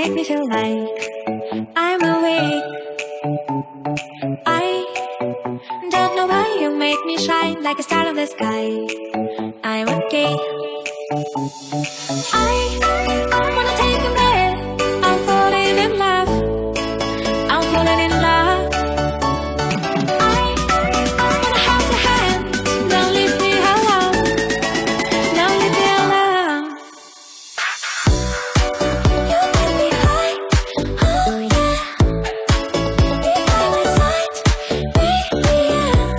make me feel like I'm awake. I don't know why you make me shine like a star in the sky. I'm okay. I wanna take a breath. I'm falling in love. I'm falling in love. I wanna hold your hand. Don't leave me alone. Don't leave me alone. You make me high. Oh yeah. Be by my side. Be the end.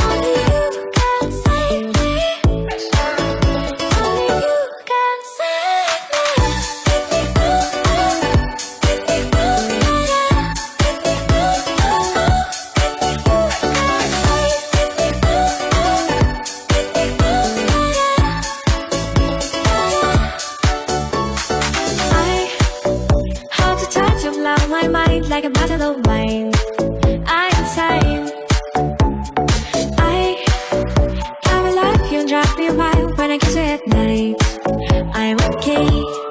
Only you can save me. Only you can save I hold the touch of love, my mind like a battle of mine. I'm insane. I gotta love you and drive me wild when I kiss you at night. I'm okay.